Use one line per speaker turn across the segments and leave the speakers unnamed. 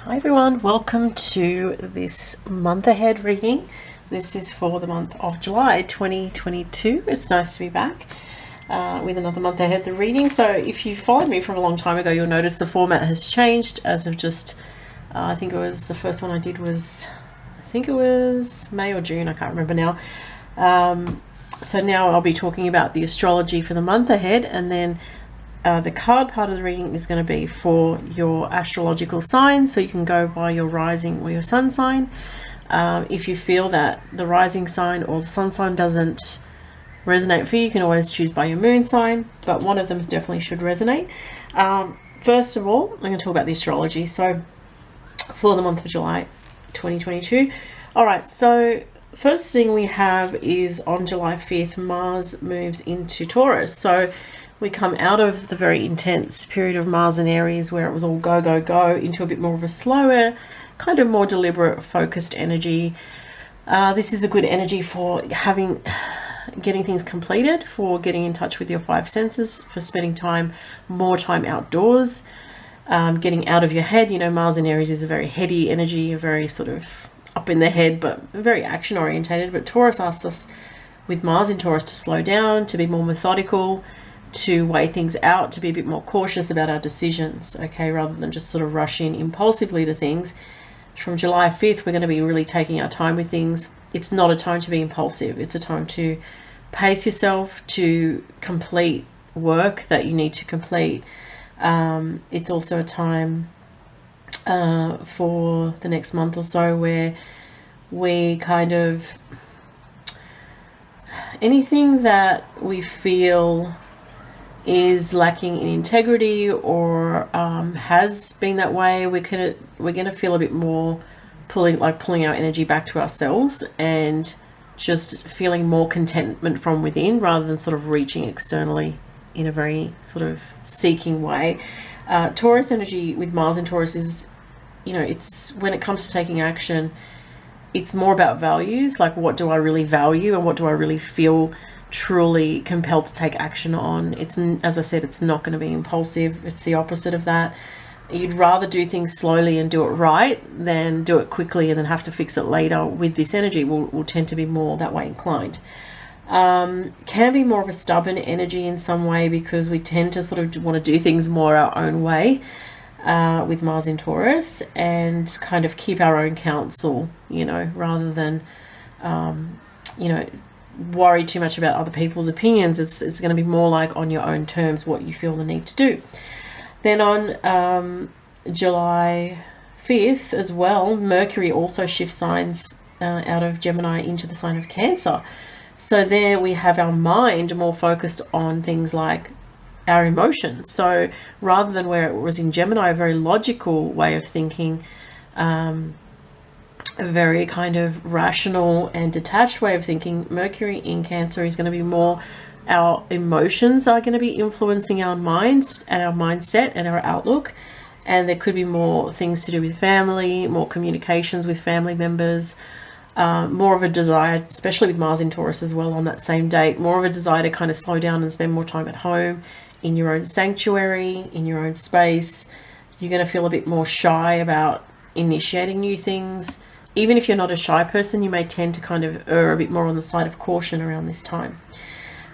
Hi everyone, welcome to this month ahead reading. This is for the month of July 2022. It's nice to be back with another month ahead the reading. So if you followed me from a long time ago, you'll notice the format has changed as of just I think it was the first one I did was May or June, I can't remember now. So now I'll be talking about the astrology for the month ahead, and then the card part of the reading is going to be for your astrological sign, so you can go by your rising or your sun sign. If you feel that the rising sign or the sun sign doesn't resonate for you, you can always choose by your moon sign, but one of them definitely should resonate. First of all, I'm going to talk about the astrology. So for the month of July 2022. All right, so first thing we have is on July 5th, Mars moves into Taurus. So we come out of the very intense period of Mars and Aries where it was all go, go, go into a bit more of a slower, kind of more deliberate, focused energy. This is a good energy for getting things completed, for getting in touch with your five senses, for spending more time outdoors, getting out of your head. You know, Mars and Aries is a very heady energy, a very sort of up in the head, but very action orientated. But Taurus asks us, with Mars in Taurus, to slow down, to be more methodical, to weigh things out, to be a bit more cautious about our decisions, okay, rather than just sort of rush in impulsively to things. From July 5th, we're going to be really taking our time with things. It's not a time to be impulsive. It's a time to pace yourself, to complete work that you need to complete. It's also a time for the next month or so where we kind of, anything that we feel is lacking in integrity or has been that way, we're gonna feel a bit more pulling our energy back to ourselves and just feeling more contentment from within rather than sort of reaching externally in a very sort of seeking way. Taurus energy with Mars in Taurus is, you know, it's when it comes to taking action, it's more about values, like what do I really value and what do I really feel truly compelled to take action on. It's, as I said, it's not going to be impulsive. It's the opposite of that. You'd rather do things slowly and do it right than do it quickly and then have to fix it later. With this energy, we'll tend to be more that way inclined. Can be more of a stubborn energy in some way because we tend to sort of want to do things more our own way with Mars in Taurus and kind of keep our own counsel, you know, rather than you know, worry too much about other people's opinions. It's going to be more like on your own terms what you feel the need to do. Then on July 5th as well, Mercury also shifts signs out of Gemini into the sign of Cancer. So there we have our mind more focused on things like our emotions. So rather than where it was in Gemini, a very logical way of thinking, a very kind of rational and detached way of thinking, Mercury in Cancer is going to be more, our emotions are going to be influencing our minds and our mindset and our outlook. And there could be more things to do with family, more communications with family members, more of a desire, especially with Mars in Taurus as well on that same date, more of a desire to kind of slow down and spend more time at home in your own sanctuary, in your own space. You're going to feel a bit more shy about initiating new things. Even if you're not a shy person, you may tend to kind of err a bit more on the side of caution around this time.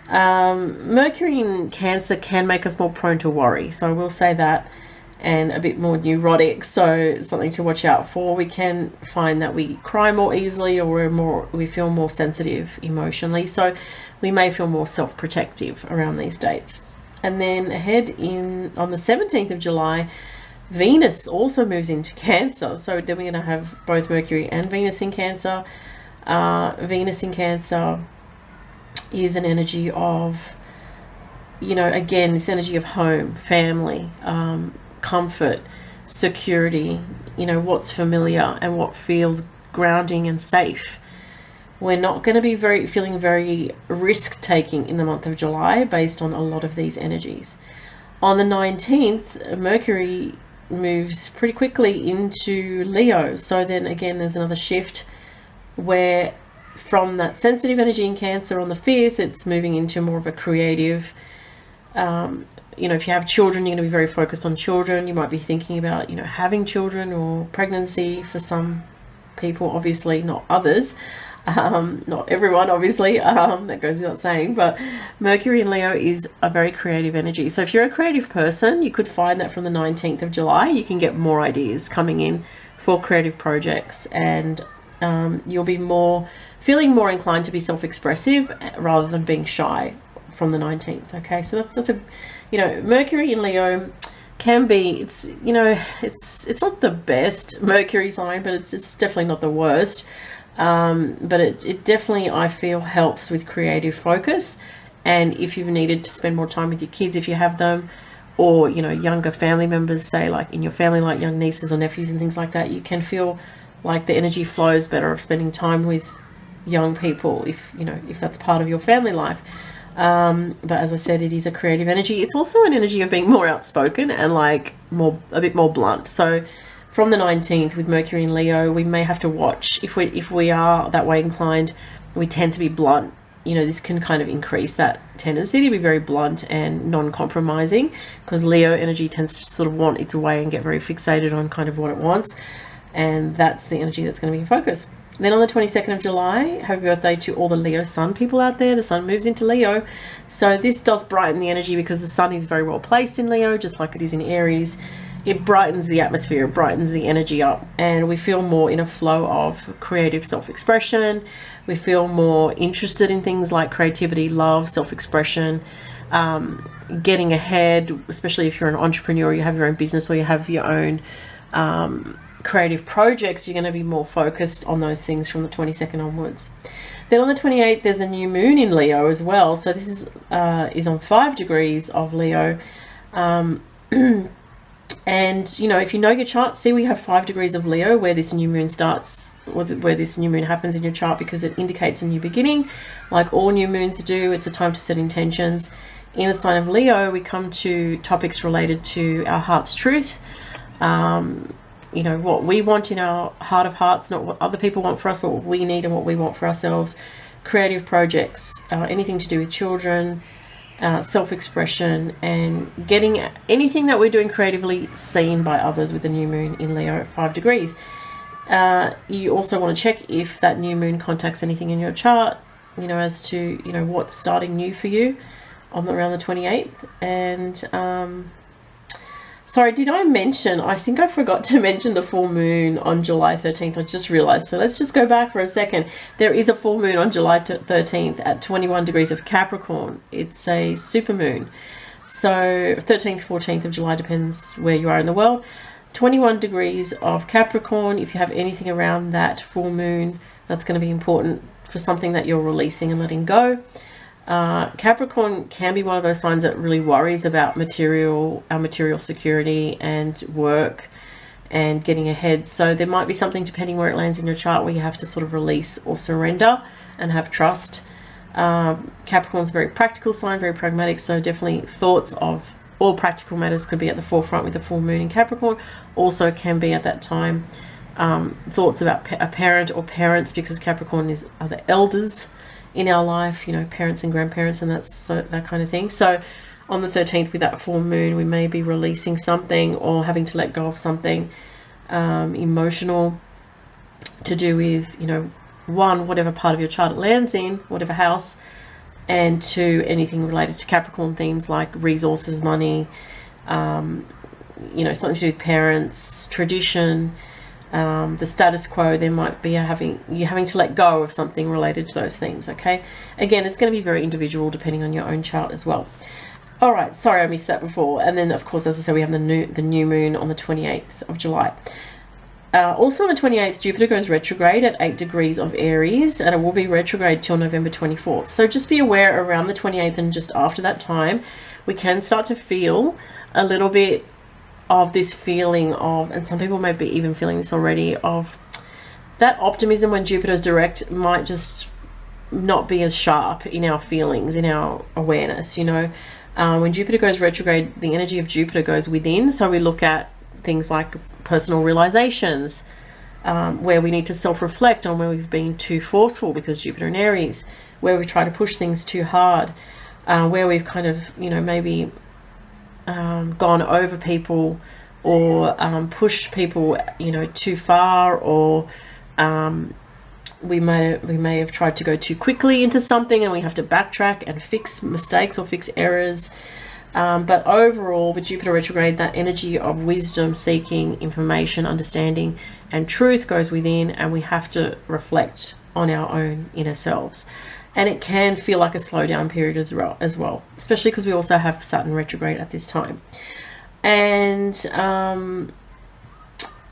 Mercury in Cancer can make us more prone to worry, so I will say that, and a bit more neurotic, so something to watch out for. We can find that we cry more easily, or we feel more sensitive emotionally, so we may feel more self-protective around these dates. And then ahead on the 17th of July, Venus also moves into Cancer. So then we're going to have both Mercury and Venus in Cancer. Venus in Cancer is an energy of, you know, again, this energy of home, family, comfort, security, you know, what's familiar and what feels grounding and safe. We're not going to be feeling very risk-taking in the month of July based on a lot of these energies. On the 19th, Mercury moves pretty quickly into Leo. So then again, there's another shift where from that sensitive energy in Cancer on the 5th, it's moving into more of a creative, you know, if you have children, you're going to be very focused on children. You might be thinking about, you know, having children or pregnancy for some people, obviously not others. Not everyone, obviously, that goes without saying, but Mercury in Leo is a very creative energy. So if you're a creative person, you could find that from the 19th of July, you can get more ideas coming in for creative projects, and you'll be feeling more inclined to be self-expressive rather than being shy from the 19th. Okay, so that's a, you know, Mercury in Leo can be, it's, you know, it's not the best Mercury sign, but it's definitely not the worst. But it definitely, I feel, helps with creative focus. And if you've needed to spend more time with your kids, if you have them, or, you know, younger family members, say like in your family, like young nieces or nephews and things like that, you can feel like the energy flows better of spending time with young people, if, you know, if that's part of your family life. But as I said, it is a creative energy. It's also an energy of being more outspoken and like a bit more blunt. So from the 19th with Mercury in Leo, we may have to watch if we are that way inclined. We tend to be blunt. You know, this can kind of increase that tendency to be very blunt and non-compromising, because Leo energy tends to sort of want its way and get very fixated on kind of what it wants, and that's the energy that's going to be in focus. Then on the 22nd of July, happy birthday to all the Leo Sun people out there. The Sun moves into Leo, so this does brighten the energy because the Sun is very well placed in Leo, just like it is in Aries. It brightens the atmosphere, it brightens the energy up, and we feel more in a flow of creative self-expression. We feel more interested in things like creativity, love, self-expression, getting ahead, especially if you're an entrepreneur, you have your own business, or you have your own creative projects. You're going to be more focused on those things from the 22nd onwards. Then on the 28th, there's a new moon in Leo as well. So this is on 5 degrees of Leo. And, you know, if you know your chart, see we have 5 degrees of Leo where this new moon starts, or where this new moon happens in your chart, because it indicates a new beginning. Like all new moons do, it's a time to set intentions. In the sign of Leo, we come to topics related to our heart's truth. You know, what we want in our heart of hearts, not what other people want for us, but what we need and what we want for ourselves. Creative projects, anything to do with children, self-expression, and getting anything that we're doing creatively seen by others with the new moon in Leo at 5 degrees. You also want to check if that new moon contacts anything in your chart, you know, as to, you know, what's starting new for you on around the 28th. And sorry, did I mention, I think I forgot to mention the full moon on July 13th. I just realized. So let's just go back for a second. There is a full moon on July 13th at 21 degrees of Capricorn. It's a super moon. So 13th, 14th of July, depends where you are in the world. 21 degrees of Capricorn. If you have anything around that full moon, that's going to be important for something that you're releasing and letting go. Capricorn can be one of those signs that really worries about our material security and work and getting ahead. So there might be something, depending where it lands in your chart, where you have to sort of release or surrender and have trust. Capricorn's a very practical sign, very pragmatic, so definitely thoughts of all practical matters could be at the forefront with the full moon in Capricorn. Also can be at that time thoughts about a parent or parents, because Capricorn are the elders in our life, you know, parents and grandparents, and that kind of thing. So on the 13th with that full moon, we may be releasing something or having to let go of something emotional to do with, you know, one, whatever part of your chart it lands in, whatever house, and two, anything related to Capricorn themes like resources, money, you know, something to do with parents, tradition, the status quo. There might be you having to let go of something related to those themes. Okay, again, it's going to be very individual depending on your own chart as well. All right, sorry I missed that before. And then of course, as I said, we have the new moon on the 28th of July. Also on the 28th, Jupiter goes retrograde at 8 degrees of Aries, and it will be retrograde till November 24th. So just be aware around the 28th and just after that time, we can start to feel a little bit of this feeling of, and some people may be even feeling this already, of that optimism when Jupiter's direct might just not be as sharp in our feelings, in our awareness. You know, when Jupiter goes retrograde, the energy of Jupiter goes within. So we look at things like personal realizations, where we need to self-reflect on where we've been too forceful because Jupiter in Aries, where we try to push things too hard, where we've kind of, you know, maybe gone over people, or pushed people, you know, too far, or we may have tried to go too quickly into something and we have to backtrack and fix mistakes or fix errors. But overall, with Jupiter retrograde, that energy of wisdom, seeking information, understanding, and truth goes within, and we have to reflect on our own inner selves. And it can feel like a slowdown period as well, especially because we also have Saturn retrograde at this time. And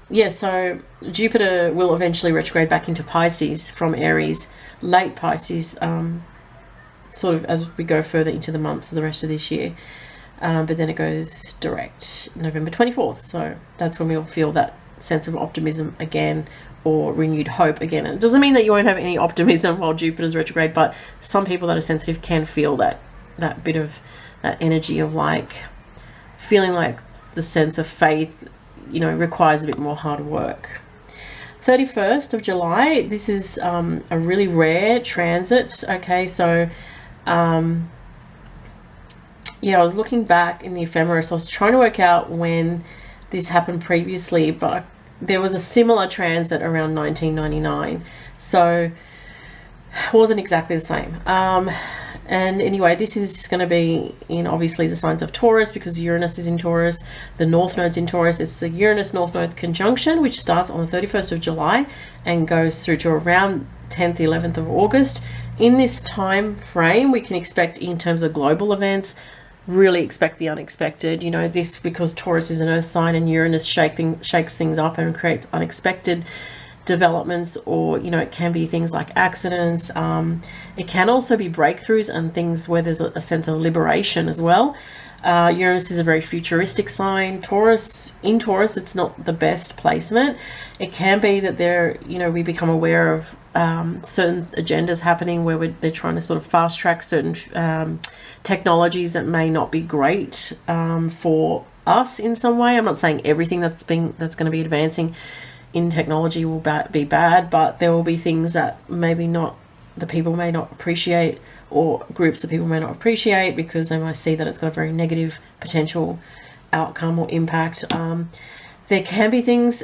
yeah, so Jupiter will eventually retrograde back into Pisces from Aries, late Pisces, sort of as we go further into the months of the rest of this year. But then it goes direct November 24th. So that's when we'll feel that sense of optimism again, or renewed hope again. And it doesn't mean that you won't have any optimism while Jupiter's retrograde, but some people that are sensitive can feel that bit of that energy of like feeling like the sense of faith, you know, requires a bit more hard work. 31st of July, this is a really rare transit. Okay, so yeah, I was looking back in the ephemeris. I was trying to work out when this happened previously, but there was a similar transit around 1999, so it wasn't exactly the same. And anyway, this is going to be in obviously the signs of Taurus, because Uranus is in Taurus, the North Node's in Taurus. It's the Uranus North Node conjunction, which starts on the 31st of July and goes through to around 10th, 11th of August. In this time frame, we can expect, in terms of global events, really expect the unexpected. You know, this because Taurus is an earth sign, and Uranus shakes things up and creates unexpected developments, or, you know, it can be things like accidents. It can also be breakthroughs and things where there's a sense of liberation as well. Uranus is a very futuristic sign. In Taurus, it's not the best placement. It can be that you know, we become aware of certain agendas happening where they're trying to sort of fast track certain technologies that may not be great for us in some way. I'm not saying everything that's going to be advancing in technology will be bad, but there will be things that maybe the people may not appreciate, or groups of people may not appreciate, because they might see that it's got a very negative potential outcome or impact. There can be things,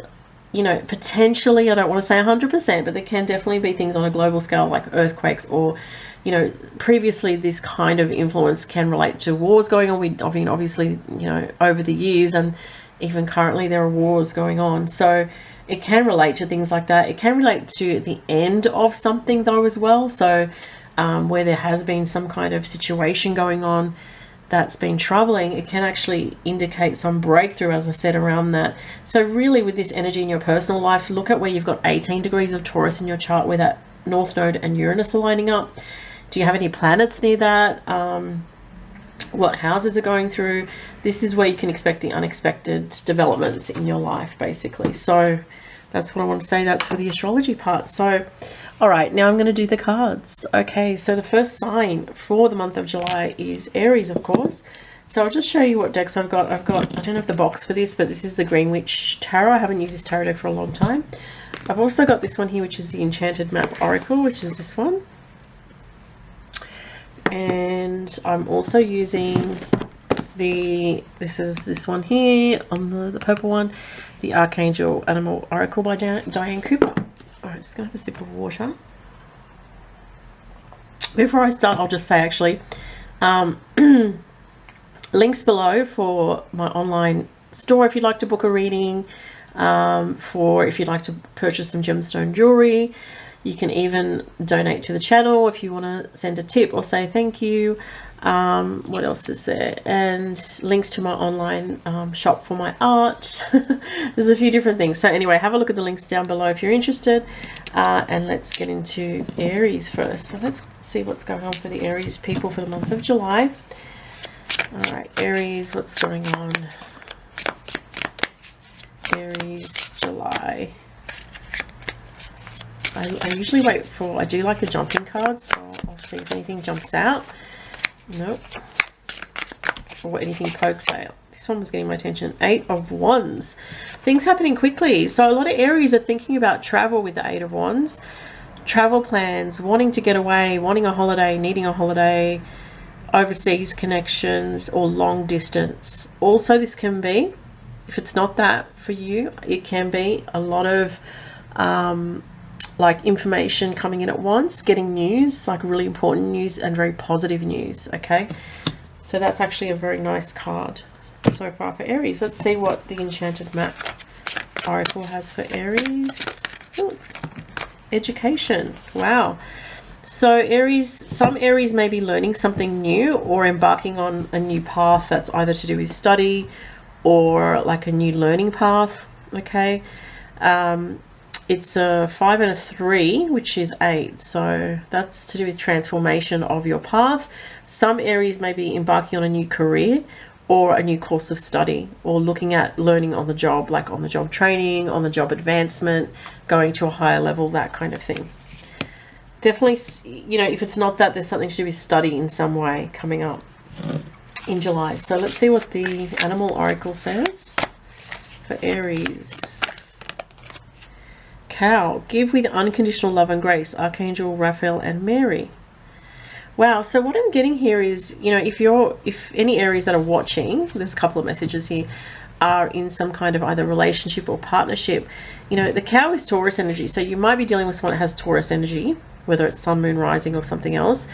you know, potentially, I don't want to say 100%, but there can definitely be things on a global scale like earthquakes, or, you know, previously this kind of influence can relate to wars going on. I mean, obviously, you know, over the years and even currently there are wars going on. So it can relate to things like that. It can relate to the end of something though as well. So where there has been some kind of situation going on that's been troubling, it can actually indicate some breakthrough, as I said, around that. So really, with this energy in your personal life, look at where you've got 18 degrees of Taurus in your chart, where that North Node and Uranus are lining up. Do you have any planets near that? What houses are going through? This is where you can expect the unexpected developments in your life, basically. So that's what I want to say. That's for the astrology part. So all right, now I'm going to do the cards. Okay, so the first sign for the month of July is Aries, of course. So I'll just show you what decks I've got. I don't have the box for this, but this is the Green Witch Tarot. I haven't used this tarot deck for a long time. I've also got this one here, which is the Enchanted Map Oracle, which is this one. And I'm also using this one here on the purple one, the Archangel Animal Oracle by Diane Cooper. All right, just gonna have a sip of water. Before I start, I'll just say, actually, links below for my online store if you'd like to book a reading, for if you'd like to purchase some gemstone jewelry. You can even donate to the channel if you want to send a tip or say thank you. What else is there? And links to my online shop for my art. There's a few different things. So anyway, have a look at the links down below if you're interested. And let's get into Aries first. So let's see what's going on for the Aries people for the month of July. All right, Aries, what's going on? Aries, July. I usually wait for, I do like the jumping cards, so I'll see if anything jumps out. Nope. Or anything pokes out. This one was getting my attention. 8 of Wands. Things happening quickly. So a lot of Aries are thinking about travel with the 8 of Wands. Travel plans, wanting to get away, wanting a holiday, needing a holiday. overseas connections or long distance. Also, this can be, if it's not that for you, it can be a lot of like information coming in at once, getting news, like really important news and very positive news. Okay, so that's actually a very nice card so far for Aries. Let's see what the Enchanted Map Oracle has for Aries. Ooh, education. Wow. So Aries, some Aries may be learning something new or embarking on a new path that's either to do with study or like a new learning path. Okay, it's a 5 and a 3, which is 8, so that's to do with transformation of your path. Some Aries may be embarking on a new career or a new course of study, or looking at learning on the job, like on the job training, on the job advancement, going to a higher level, that kind of thing. Definitely, you know, if it's not that, there's something to do with study in some way coming up in July. So let's see what the Animal Oracle says for Aries. Cow, give with unconditional love and grace, Archangel Raphael and Mary. Wow, so what I'm getting here is, you know, if any Aries that are watching, there's a couple of messages here, are in some kind of either relationship or partnership, you know, the cow is Taurus energy, so you might be dealing with someone that has Taurus energy, whether it's sun, moon, rising or something else.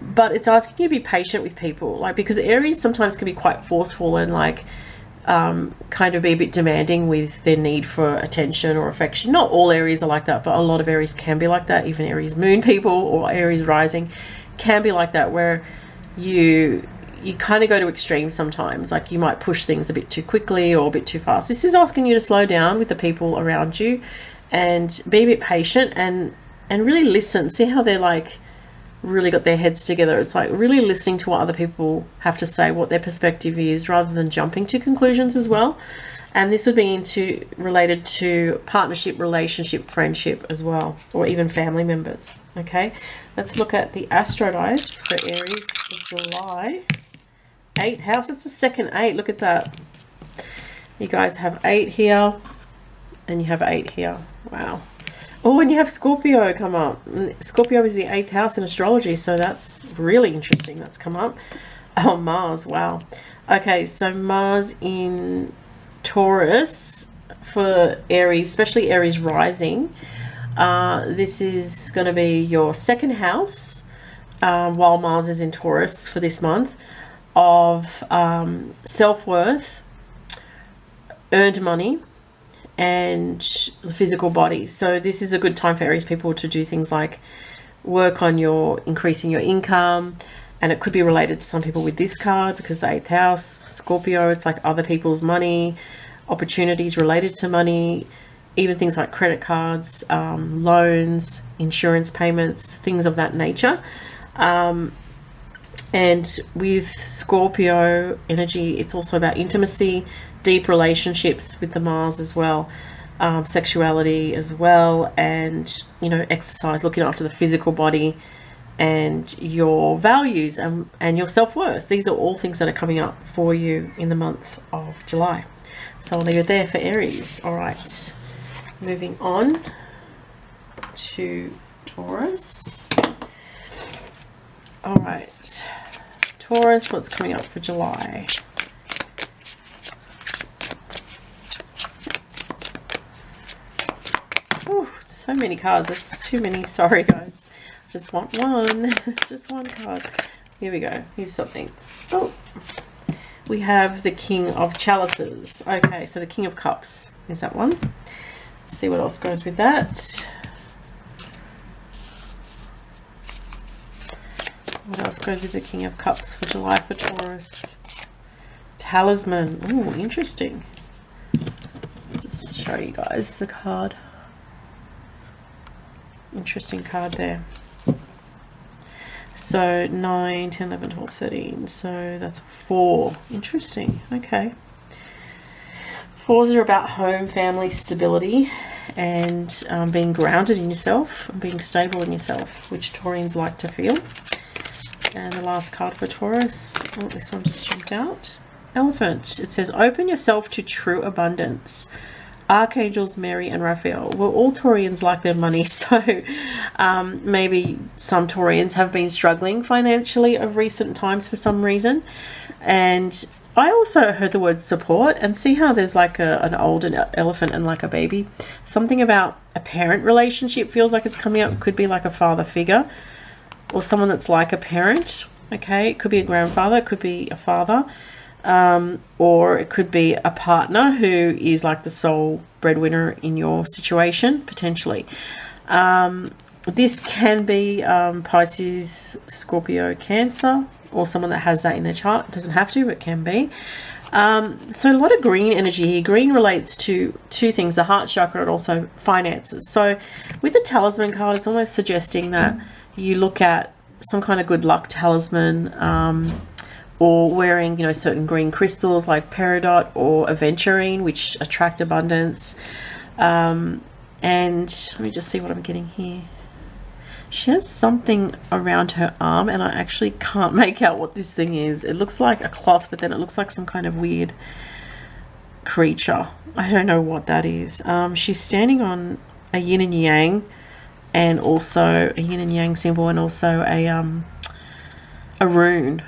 But it's asking you to be patient with people, like, because Aries sometimes can be quite forceful and like kind of be a bit demanding with their need for attention or affection. Not all Aries are like that, but a lot of Aries can be like that. Even Aries moon people or Aries rising can be like that, where you kind of go to extremes sometimes. Like you might push things a bit too quickly or a bit too fast. This is asking you to slow down with the people around you and be a bit patient and really listen. See how they're like really got their heads together. It's like really listening to what other people have to say, what their perspective is, rather than jumping to conclusions as well. And this would be related to partnership, relationship, friendship as well, or even family members. Okay, let's look at the Astro Dice for Aries for July. 8th house, it's the second 8. Look at that. You guys have 8 here and you have 8 here. Wow. Oh, and you have Scorpio come up. Scorpio is the 8th house in astrology, so that's really interesting. That's come up. Oh, Mars. Wow. Okay, so Mars in Taurus for Aries, especially Aries rising. This is going to be your second house, while Mars is in Taurus for this month, of self-worth, earned money, and the physical body. So this is a good time for Aries people to do things like work on increasing your income, and it could be related to some people with this card because the 8th house, Scorpio, it's like other people's money, opportunities related to money, even things like credit cards, loans, insurance payments, things of that nature. And with Scorpio energy, it's also about intimacy, deep relationships with the Mars as well, sexuality as well, and, you know, exercise, looking after the physical body and your values and your self-worth. These are all things that are coming up for you in the month of July. So I'll leave it there for Aries. All right, moving on to Taurus. All right, Taurus, what's coming up for July? Oh, so many cards. That's too many. Sorry, guys. Just want one. Just one card. Here we go. Here's something. Oh, we have the King of Chalices. Okay, so the King of Cups is that one. Let's see what else goes with that. What else goes with the King of Cups for July for Taurus? Talisman. Oh, interesting. Just show you guys the card. Interesting card there. So 9, 10, 11, 12, 13. So that's 4. Interesting. Okay. 4s are about home, family, stability, and being grounded in yourself, and being stable in yourself, which Taurians like to feel. And the last card for Taurus, oh, this one just jumped out. Elephant. It says, open yourself to true abundance. Archangels Mary and Raphael. Well, all Taurians like their money, so maybe some Taurians have been struggling financially of recent times for some reason. And I also heard the word support, and see how there's like an old elephant and like a baby. Something about a parent relationship feels like it's coming up. Could be like a father figure or someone that's like a parent. Okay, it could be a grandfather, it could be a father, or it could be a partner who is like the sole breadwinner in your situation, potentially. This can be Pisces, Scorpio, Cancer, or someone that has that in their chart. It doesn't have to, but can be. So a lot of green energy here. Green relates to two things, the heart chakra and also finances. So with the talisman card, it's almost suggesting that you look at some kind of good luck talisman, or wearing, you know, certain green crystals like peridot or aventurine, which attract abundance. And let me just see what I'm getting here. She has something around her arm, and I actually can't make out what this thing is. It looks like a cloth, but then it looks like some kind of weird creature. I don't know what that is. She's standing on a yin and yang, and also a yin and yang symbol, and also a rune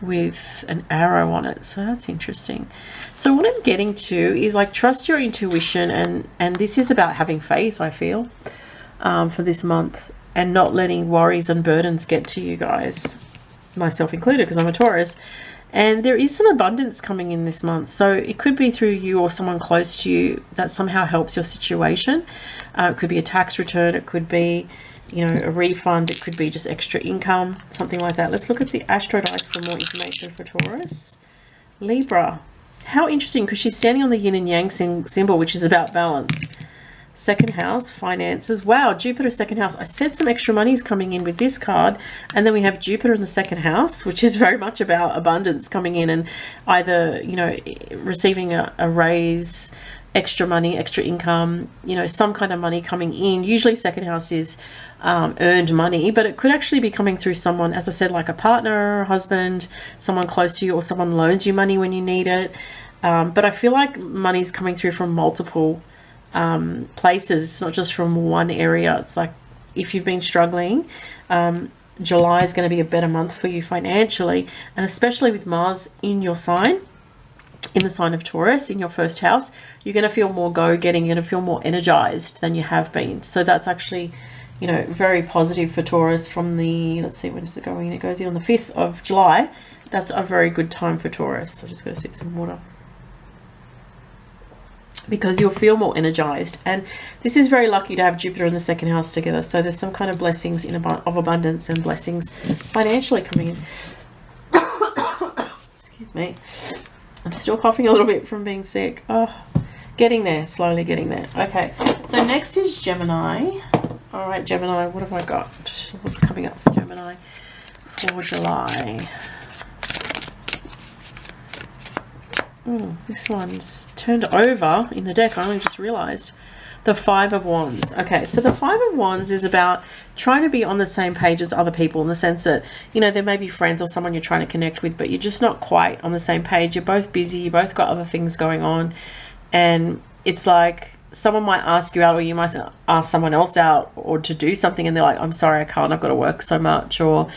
with an arrow on it. So that's interesting. So what I'm getting to is like, trust your intuition, and this is about having faith, I feel, for this month, and not letting worries and burdens get to you guys, myself included, because I'm a Taurus. And there is some abundance coming in this month. So it could be through you or someone close to you that somehow helps your situation. It could be a tax return. It could be, you know, a refund. It could be just extra income, something like that. Let's look at the Astro Dice for more information for Taurus. Libra. How interesting, because she's standing on the yin and yang symbol, which is about balance. Second house, finances. Wow, Jupiter second house. I said some extra money is coming in with this card, and then we have Jupiter in the second house, which is very much about abundance coming in, and either, you know, receiving a raise, extra money, extra income, you know, some kind of money coming in. Usually second house is earned money, but it could actually be coming through someone, as I said, like a partner, husband, someone close to you, or someone loans you money when you need it. But I feel like money's coming through from multiple places. It's not just from one area. It's like, if you've been struggling, July is going to be a better month for you financially, and especially with Mars in your sign, in the sign of Taurus, in your first house, you're going to feel more go-getting. You're going to feel more energized than you have been. So that's actually, you know, very positive for Taurus from the, let's see, when does it go in? It goes in on the 5th of July. That's a very good time for Taurus. So I'm just going to sip some water, because you'll feel more energized. And this is very lucky to have Jupiter in the second house together. So there's some kind of blessings of abundance and blessings financially coming in. Excuse me. I'm still coughing a little bit from being sick. Oh, getting there, slowly getting there. Okay, so next is Gemini. All right, Gemini, what have I got? What's coming up for Gemini for July? Oh, this one's turned over in the deck. I only just realized. The Five of Wands. Okay, so the Five of Wands is about trying to be on the same page as other people, in the sense that, you know, there may be friends or someone you're trying to connect with, but you're just not quite on the same page. You're both busy. You both got other things going on. And it's like someone might ask you out, or you might ask someone else out or to do something, and they're like, I'm sorry, I can't. I've got to work so much, or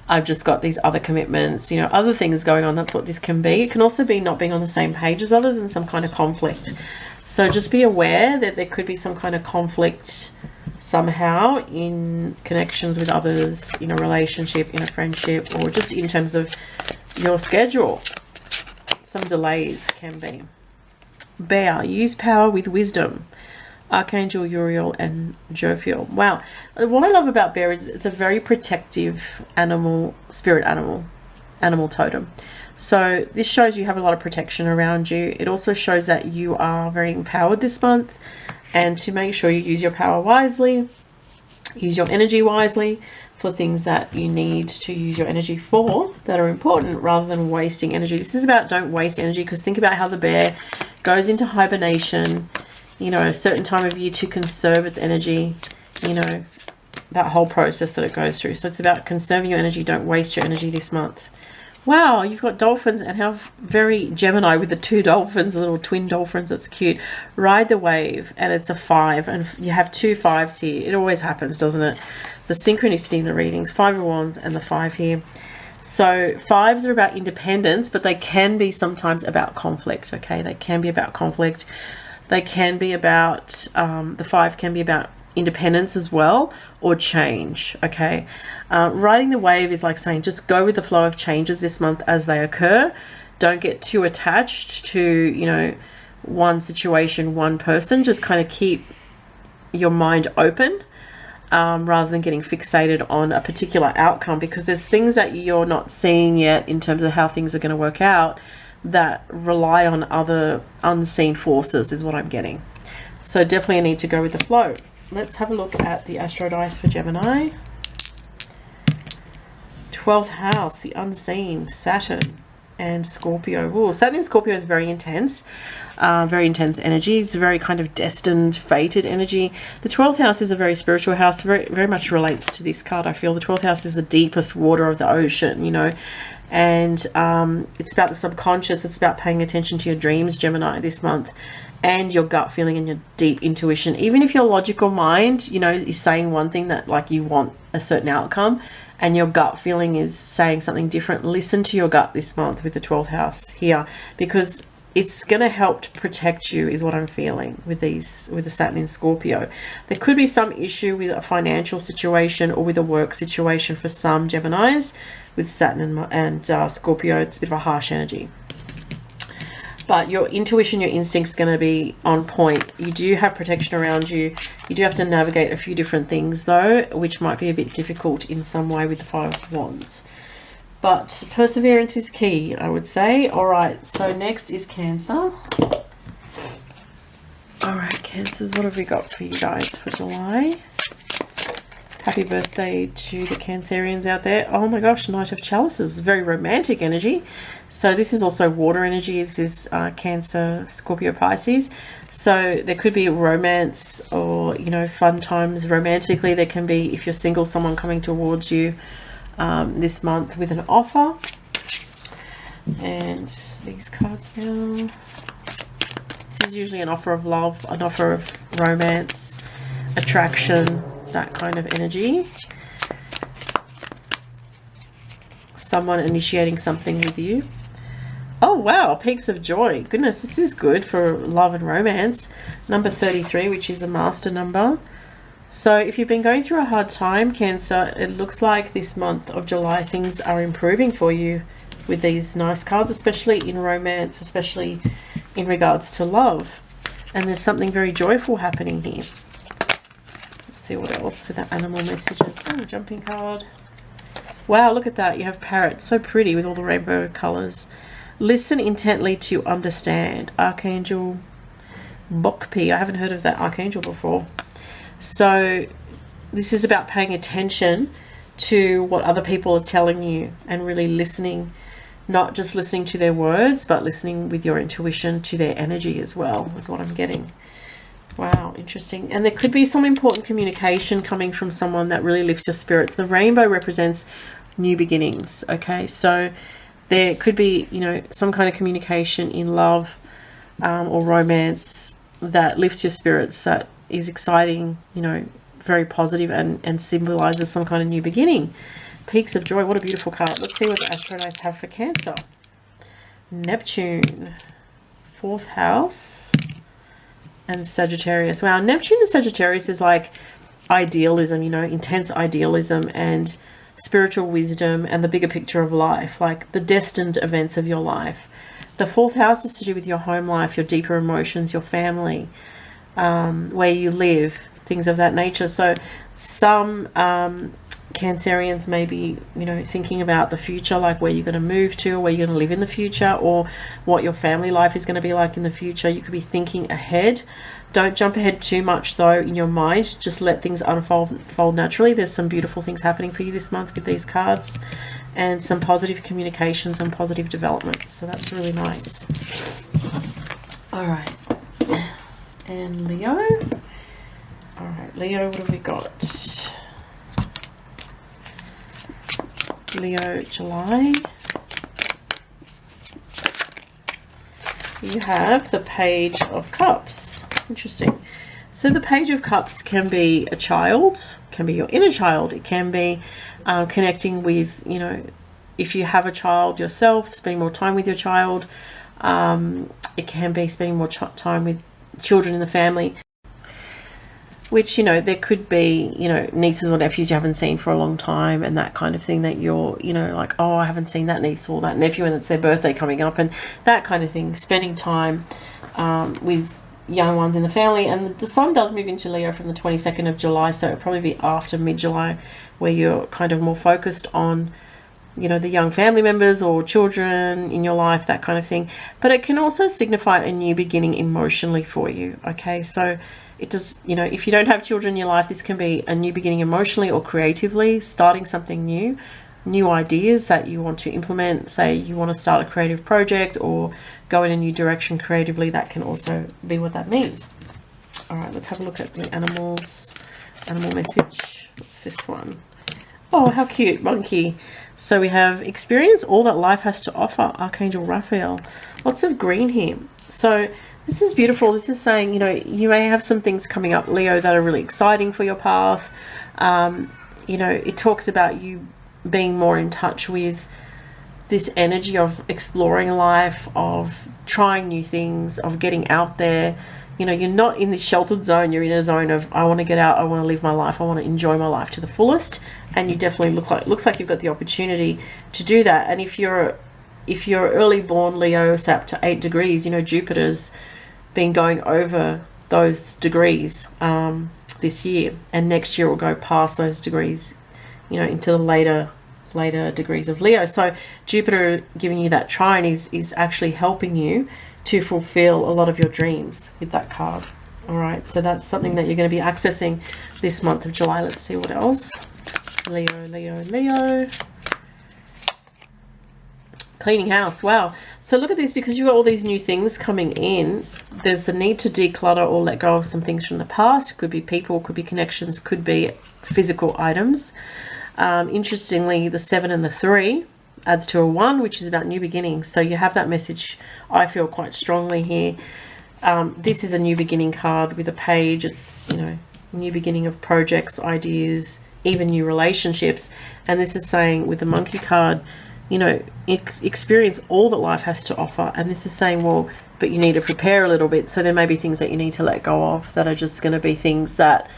I've just got these other commitments, you know, other things going on. That's what this can be. It can also be not being on the same page as others and some kind of conflict. So just be aware that there could be some kind of conflict somehow in connections with others, in a relationship, in a friendship, or just in terms of your schedule. Some delays can be. Bear, use power with wisdom. Archangel Uriel and Jophiel. Wow. What I love about bear is it's a very protective animal, spirit animal totem. So this shows you have a lot of protection around you. It also shows that you are very empowered this month, and to make sure you use your power wisely, use your energy wisely for things that you need to use your energy for, that are important, rather than wasting energy. This is about don't waste energy, because think about how the bear goes into hibernation, you know, a certain time of year to conserve its energy, you know, that whole process that it goes through. So it's about conserving your energy. Don't waste your energy this month Wow, you've got dolphins, and how very Gemini with the 2 dolphins, little twin dolphins. That's cute. Ride the wave, and it's a 5, and you have 2 5s here. It always happens, doesn't it? The synchronicity in the readings, 5 of Wands and the 5 here. So 5s are about independence, but they can be sometimes about conflict. Okay, they can be about conflict. They can be about the 5 can be about independence as well, or change. Okay, riding the wave is like saying just go with the flow of changes this month as they occur. Don't get too attached to, you know, one situation, one person. Just kind of keep your mind open, rather than getting fixated on a particular outcome, because there's things that you're not seeing yet in terms of how things are going to work out that rely on other unseen forces, is what I'm getting. So definitely I need to go with the flow. Let's have a look at the Astro Dice for Gemini. 12th house, the unseen, Saturn and Scorpio. Ooh, Saturn and Scorpio is very intense energy. It's a very kind of destined, fated energy. The 12th house is a very spiritual house, very much relates to this card. I feel the 12th house is the deepest water of the ocean, you know, and it's about the subconscious. It's about paying attention to your dreams, Gemini, this month, and your gut feeling and your deep intuition. Even if your logical mind, you know, is saying one thing, that like you want a certain outcome, and your gut feeling is saying something different, listen to your gut this month with the 12th house here, because it's going to help to protect you, is what I'm feeling with these, with the Saturn in Scorpio. There could be some issue with a financial situation or with a work situation for some Geminis. With Saturn and Scorpio, it's a bit of a harsh energy. But your intuition, your instinct is going to be on point. You do have protection around you. You do have to navigate a few different things though, which might be a bit difficult in some way with the 5 of Wands. But perseverance is key, I would say. All right, so next is Cancer. All right, Cancers, what have we got for you guys for July? Happy birthday to the Cancerians out there. Oh my gosh, Knight of Chalices, very romantic energy. So this is also water energy. Is this Cancer, Scorpio, Pisces. So there could be romance, or, you know, fun times romantically. There can be, if you're single, someone coming towards you this month with an offer. And these cards now. This is usually an offer of love, an offer of romance, attraction, that kind of energy. Someone initiating something with you. Oh wow, peaks of joy. Goodness, this is good for love and romance. Number 33, which is a master number. So if you've been going through a hard time, Cancer, it looks like this month of July things are improving for you with these nice cards, especially in romance, especially in regards to love. And there's something very joyful happening here. See what else with the animal messages. Oh, jumping card. Wow, look at that. You have parrots. So pretty with all the rainbow colors. Listen intently to understand. Archangel Bokpi. I haven't heard of that archangel before. So this is about paying attention to what other people are telling you and really listening, not just listening to their words, but listening with your intuition to their energy as well, is what I'm getting. Wow, interesting. And there could be some important communication coming from someone that really lifts your spirits. The rainbow represents new beginnings. Okay, so there could be, you know, some kind of communication in love or romance that lifts your spirits, that is exciting, you know, very positive, and symbolizes some kind of new beginning. Peaks of joy. What a beautiful card. Let's see what the Astro Dice have for Cancer. Neptune, 4th house. And Sagittarius. Wow, Neptune and Sagittarius is like idealism, you know, intense idealism and spiritual wisdom and the bigger picture of life, like the destined events of your life. The 4th house is to do with your home life, your deeper emotions, your family, where you live, things of that nature. So some Cancerians may be, you know, thinking about the future, like where you're going to move to, or where you're going to live in the future, or what your family life is going to be like in the future. You could be thinking ahead. Don't jump ahead too much though in your mind. Just let things unfold naturally. There's some beautiful things happening for you this month with these cards, and some positive communications and positive development. So that's really nice. All right, and Leo. All right, Leo, what have we got? Leo, July. you have the Page of Cups. Interesting. So the Page of Cups can be a child, can be your inner child. It can be connecting with, you know, if you have a child yourself, spending more time with your child. It can be spending more time with children in the family, which, you know, there could be, you know, nieces or nephews you haven't seen for a long time, and that kind of thing, that you're, you know, like, oh, I haven't seen that niece or that nephew and it's their birthday coming up, and that kind of thing. Spending time with young ones in the family. And the sun does move into Leo from the 22nd of July, so it'll probably be after mid-July, where you're kind of more focused on, you know, the young family members or children in your life, that kind of thing. But it can also signify a new beginning emotionally for you. Okay, so it does, you know, if you don't have children in your life, this can be a new beginning emotionally or creatively, starting something new, new ideas that you want to implement. Say you want to start a creative project or go in a new direction creatively. That can also be what that means. All right, let's have a look at the animals. Animal message. What's this one? Oh, how cute, monkey. So we have experience all that life has to offer, Archangel Raphael. Lots of green here. So this is beautiful. This is saying, you know, you may have some things coming up, Leo, that are really exciting for your path. You know, it talks about you being more in touch with this energy of exploring life, of trying new things, of getting out there. You know, you're not in this sheltered zone. You're in a zone of, I want to get out, I want to live my life, I want to enjoy my life to the fullest. And you definitely looks like you've got the opportunity to do that. And if you're early born Leo, say up to 8 degrees, you know, Jupiter's been going over those degrees this year, and next year will go past those degrees, you know, into the later degrees of Leo. So Jupiter giving you that trine is actually helping you to fulfill a lot of your dreams with that card. All right, so that's something that you're going to be accessing this month of July. Let's see what else. Leo, Leo, Leo. Cleaning house. Wow. So look at this, because you've got all these new things coming in. There's a need to declutter or let go of some things from the past. It could be people, could be connections, could be physical items. Interestingly, the 7 and the 3 adds to a 1, which is about new beginnings. So you have that message, I feel, quite strongly here. This is a new beginning card with a page. It's, you know, new beginning of projects, ideas, even new relationships. And this is saying, with the monkey card, you know, experience all that life has to offer. And this is saying, well, but you need to prepare a little bit. So there may be things that you need to let go of that are just going to be things that,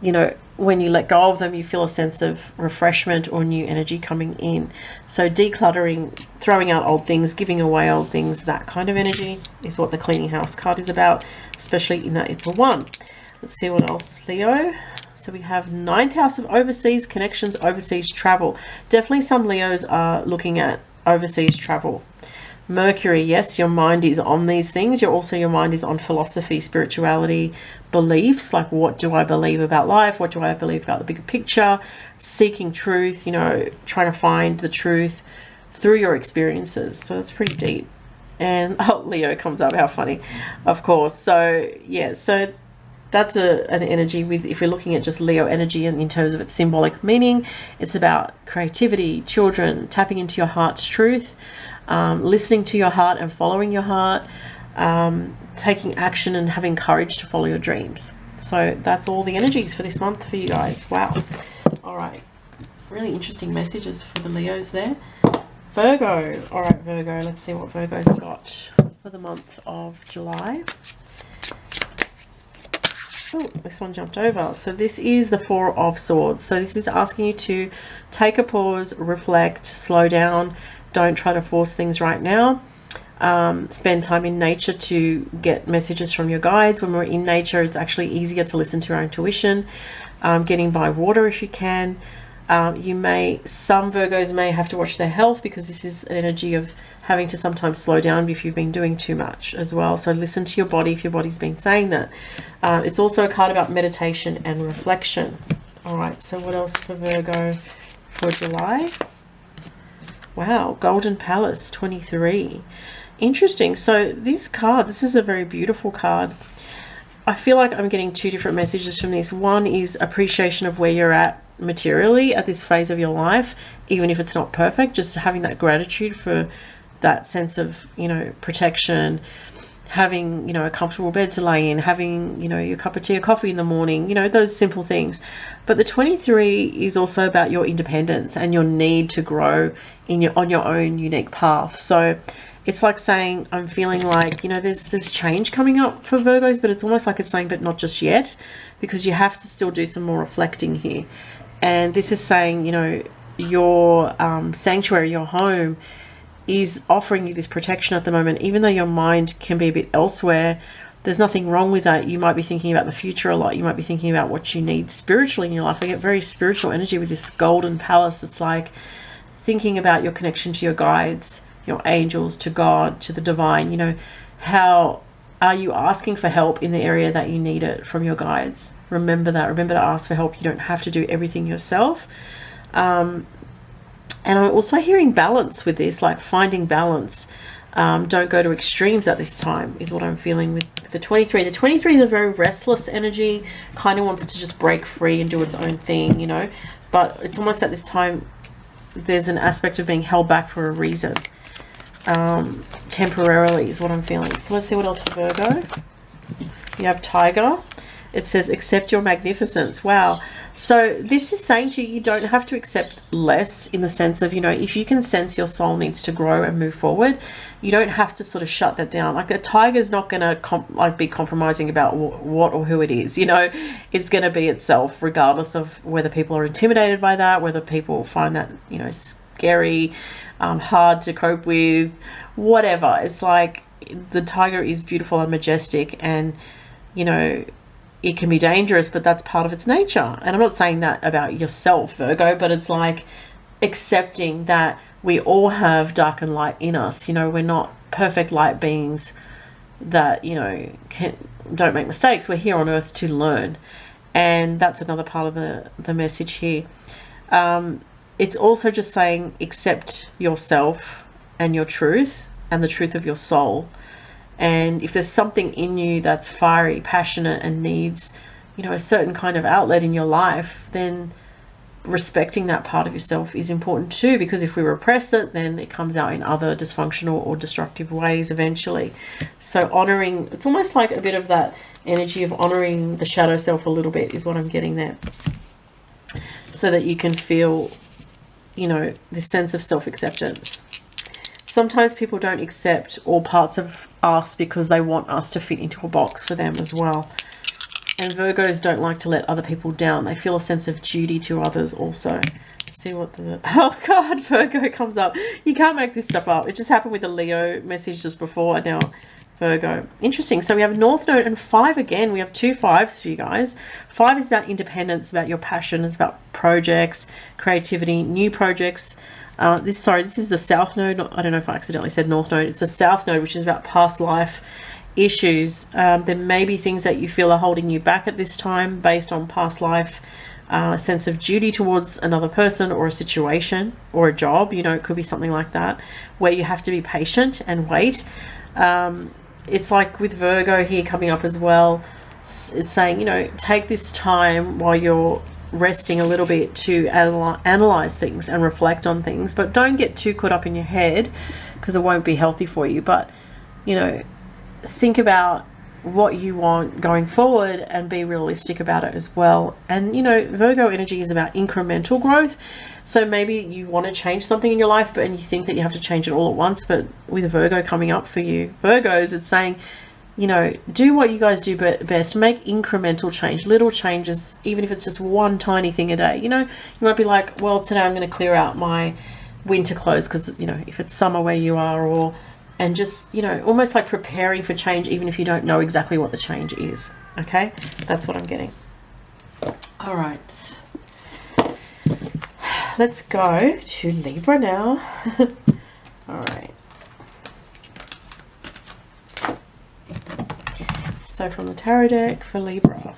you know, when you let go of them, you feel a sense of refreshment or new energy coming in. So decluttering, throwing out old things, giving away old things, that kind of energy is what the cleaning house card is about, especially in that it's a 1. Let's see what else, Leo. So we have 9th house of overseas connections, overseas travel. Definitely some Leos are looking at overseas travel. Mercury, yes, your mind is on these things. Your mind is on philosophy, spirituality, beliefs, like what do I believe about life? What do I believe about the bigger picture? Seeking truth, you know, trying to find the truth through your experiences. So that's pretty deep. And oh, Leo comes up, how funny, of course. So yeah, so that's an energy with, if we're looking at just Leo energy and in terms of its symbolic meaning, it's about creativity, children, tapping into your heart's truth, listening to your heart and following your heart, taking action and having courage to follow your dreams. So that's all the energies for this month for you guys. Wow. All right. Really interesting messages for the Leos there. Virgo. All right, Virgo. Let's see what Virgo's got for the month of July. Oh, this one jumped over. So this is the 4 of Swords. So this is asking you to take a pause, reflect, slow down. Don't try to force things right now. Spend time in nature to get messages from your guides. When we're in nature, it's actually easier to listen to our intuition. Getting by water if you can. Some Virgos may have to watch their health, because this is an energy of having to sometimes slow down if you've been doing too much as well. So listen to your body if your body's been saying that. It's also a card about meditation and reflection. All right, so what else for Virgo for July? Wow, Golden Palace 23. Interesting. So this is a very beautiful card. I feel like I'm getting 2 different messages from this. One is appreciation of where you're at materially at this phase of your life, even if it's not perfect, just having that gratitude for that sense of, you know, protection, having, you know, a comfortable bed to lay in, having, you know, your cup of tea or coffee in the morning, you know, those simple things. But the 23 is also about your independence and your need to grow on your own unique path. So it's like saying, I'm feeling like, you know, there's change coming up for Virgos, but it's almost like it's saying, but not just yet, because you have to still do some more reflecting here. And this is saying, you know, your sanctuary, your home, is offering you this protection at the moment, even though your mind can be a bit elsewhere. There's nothing wrong with that. You might be thinking about the future a lot. You might be thinking about what you need spiritually in your life. I get very spiritual energy with this golden palace. It's like thinking about your connection to your guides, your angels, to God, to the divine. You know, how are you asking for help in the area that you need it from your guides? Remember that. Remember to ask for help. You don't have to do everything yourself. And I'm also hearing balance with this, like finding balance. Don't go to extremes at this time is what I'm feeling with the 23. The 23 is a very restless energy, kind of wants to just break free and do its own thing, you know. But it's almost at this time there's an aspect of being held back for a reason. Temporarily is what I'm feeling. So let's see what else for Virgo. You have Tiger. It says, accept your magnificence. Wow. So this is saying to you, you don't have to accept less, in the sense of, you know, if you can sense your soul needs to grow and move forward, you don't have to sort of shut that down. Like a tiger's not going to be compromising about what or who it is, you know. It's going to be itself, regardless of whether people are intimidated by that, whether people find that, you know, scary, hard to cope with, whatever. It's like the tiger is beautiful and majestic, and, you know, it can be dangerous, but that's part of its nature. And I'm not saying that about yourself, Virgo, but it's like accepting that we all have dark and light in us. You know, we're not perfect light beings that, you know, don't make mistakes. We're here on earth to learn. And that's another part of the message here. It's also just saying, accept yourself and your truth and the truth of your soul. And if there's something in you that's fiery, passionate, and needs, you know, a certain kind of outlet in your life, then respecting that part of yourself is important too, because if we repress it, then it comes out in other dysfunctional or destructive ways eventually. So honoring, it's almost like a bit of that energy of honoring the shadow self a little bit is what I'm getting there. So that you can feel, you know, this sense of self-acceptance. Sometimes people don't accept all parts of us because they want us to fit into a box for them as well. And Virgos don't like to let other people down. They feel a sense of duty to others also. Let's see what the... Oh God, Virgo comes up. You can't make this stuff up. It just happened with the Leo message just before, and now Virgo. Interesting. So we have North Node and 5 again. We have 2 5s for you guys. 5 is about independence, about your passion. It's about projects, creativity, new projects. This is the South Node. I don't know if I accidentally said North Node. It's the South Node, which is about past life issues. There may be things that you feel are holding you back at this time based on past life, a sense of duty towards another person or a situation or a job. You know, it could be something like that, where you have to be patient and wait. It's like with Virgo here coming up as well. It's saying, you know, take this time while you're resting a little bit to analyze things and reflect on things, but don't get too caught up in your head, because it won't be healthy for you. But, you know, think about what you want going forward and be realistic about it as well. And, you know, Virgo energy is about incremental growth. So maybe you want to change something in your life, and you think that you have to change it all at once. But with Virgo coming up for you, Virgos, it's saying, you know, do what you guys do best. Make incremental change, little changes, even if it's just one tiny thing a day. You know, you might be like, well, today I'm going to clear out my winter clothes, because, you know, if it's summer where you are, and just, you know, almost like preparing for change, even if you don't know exactly what the change is. Okay, that's what I'm getting. All right, let's go to Libra now. All right. So from the tarot deck for Libra,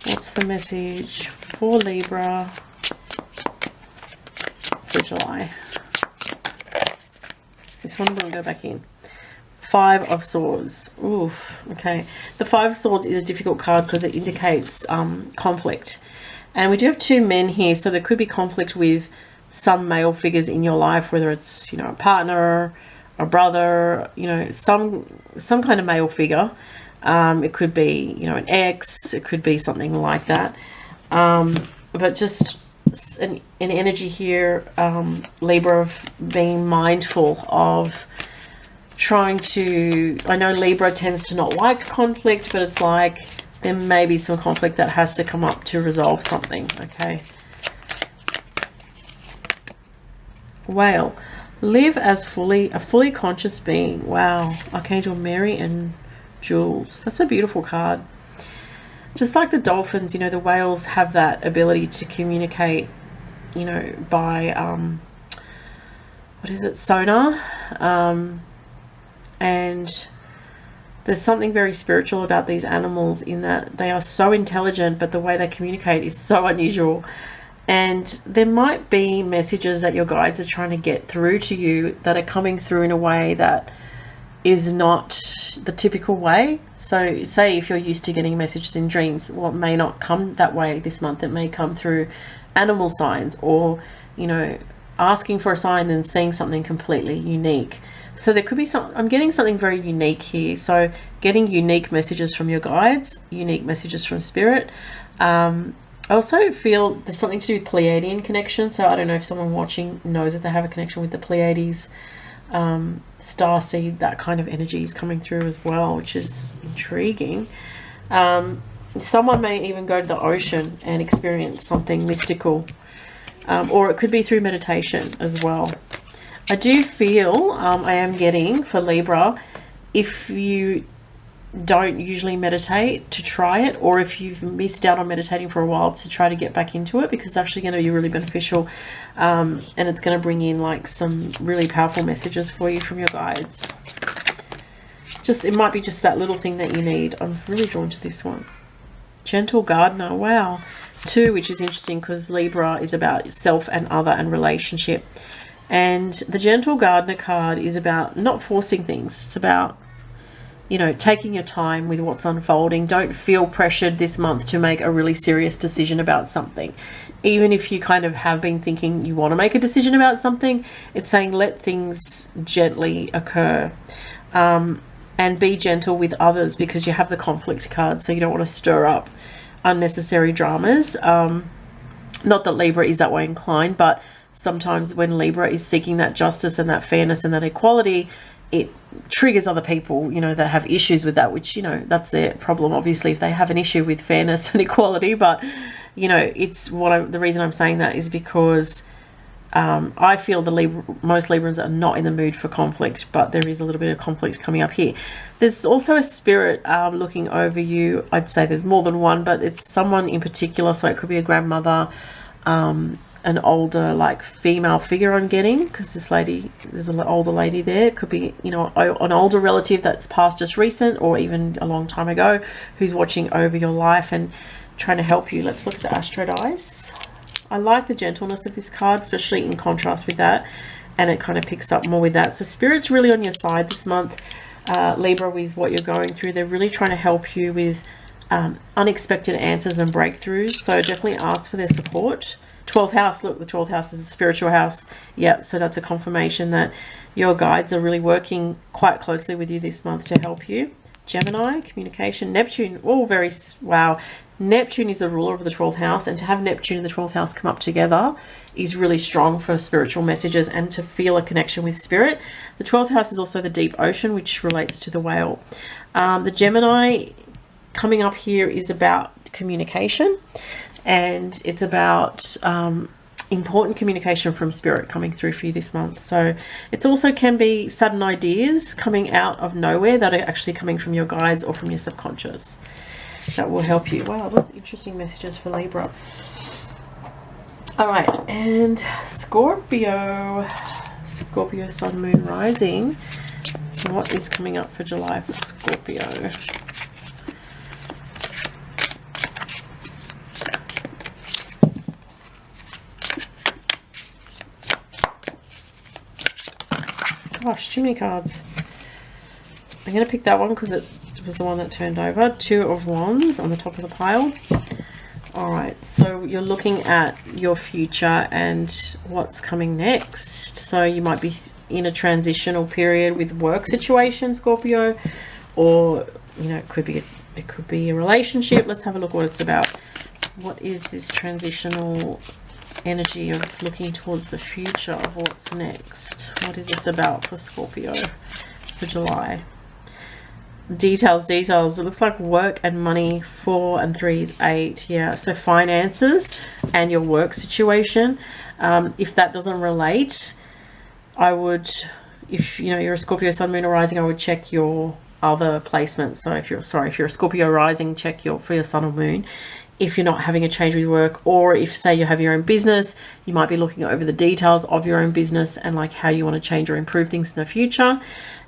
what's the message for Libra for July? This one will go back in. 5 of Swords. Oof. Okay. The 5 of Swords is a difficult card because it indicates conflict. And we do have 2 men here, so there could be conflict with some male figures in your life, whether it's, you know, a partner, a brother, you know, some kind of male figure. It could be, you know, an ex, it could be something like that. But just an energy here, Libra, of being mindful of trying to, I know Libra tends to not like conflict, but it's like there may be some conflict that has to come up to resolve something. Okay. Whale. Live as a fully conscious being. Wow. Archangel Mary and Jules. That's a beautiful card. Just like the dolphins, you know, the whales have that ability to communicate, you know, by what is it, sonar. And there's something very spiritual about these animals in that they are so intelligent, but the way they communicate is so unusual. And there might be messages that your guides are trying to get through to you that are coming through in a way that is not the typical way. So say if you're used to getting messages in dreams, well, it may not come that way this month. It may come through animal signs, or, you know, asking for a sign and seeing something completely unique. So there could be some, I'm getting something very unique here. So getting unique messages from your guides, unique messages from spirit. I also feel there's something to do with Pleiadian connection. So I don't know if someone watching knows that they have a connection with the Pleiades, starseed, that kind of energy is coming through as well, which is intriguing. Someone may even go to the ocean and experience something mystical, or it could be through meditation as well. I do feel I am getting for Libra, if you don't usually meditate, to try it, or if you've missed out on meditating for a while, to try to get back into it, because it's actually going to be really beneficial, and it's going to bring in like some really powerful messages for you from your guides. Just, it might be just that little thing that you need. I'm really drawn to this one. Gentle Gardener. Wow. 2, which is interesting because Libra is about self and other and relationship. And the Gentle Gardener card is about not forcing things. It's about, you know, taking your time with what's unfolding. Don't feel pressured this month to make a really serious decision about something. Even if you kind of have been thinking you want to make a decision about something, it's saying let things gently occur. And be gentle with others, because you have the conflict card, so you don't want to stir up unnecessary dramas. Not that Libra is that way inclined, but sometimes when Libra is seeking that justice and that fairness and that equality, it triggers other people, you know, that have issues with that, which, you know, that's their problem, obviously, if they have an issue with fairness and equality. But, you know, it's the reason I'm saying that is because I feel most Librans are not in the mood for conflict, but there is a little bit of conflict coming up here. There's also a spirit looking over you. I'd say there's more than one, but it's someone in particular. So it could be a grandmother, an older, like, female figure I'm getting, because this lady, there's an older lady there. It could be, you know, an older relative that's passed just recent, or even a long time ago, who's watching over your life and trying to help you. Let's look at the Astro Dice. I like the gentleness of this card, especially in contrast with that, and it kind of picks up more with that. So Spirit's really on your side this month, Libra, with what you're going through. They're really trying to help you with unexpected answers and breakthroughs. So definitely ask for their support. 12th house, look, the 12th house is a spiritual house. Yeah, so that's a confirmation that your guides are really working quite closely with you this month to help you. Gemini, communication. Neptune, oh, wow. Neptune is the ruler of the 12th house, and to have Neptune and the 12th house come up together is really strong for spiritual messages and to feel a connection with spirit. The 12th house is also the deep ocean, which relates to the whale. The Gemini coming up here is about communication, and it's about important communication from spirit coming through for you this month. So it also can be sudden ideas coming out of nowhere that are actually coming from your guides or from your subconscious. That will help you. Wow, those interesting messages for Libra. All right, and Scorpio. Scorpio, Sun, Moon, Rising. What is coming up for July for Scorpio? Gosh, too many cards. I'm going to pick that one because it was the one that turned over. 2 of Wands on the top of the pile. All right, so you're looking at your future and what's coming next. So you might be, in a transitional period with work situation, Scorpio, or you know, it could be a relationship. Let's have a look what it's about. What is this transitional energy of looking towards the future of what's next? What is this about for Scorpio for July? Details. It looks like work and money. 4 and 3 is 8. Yeah, so finances and your work situation. If that doesn't relate, I would, if you know you're a Scorpio Sun, Moon, or Rising, I would check your other placements. So if you're a Scorpio Rising, check for your Sun or Moon. If you're not having a change with work, or if say you have your own business, you might be looking over the details of your own business and like how you want to change or improve things in the future.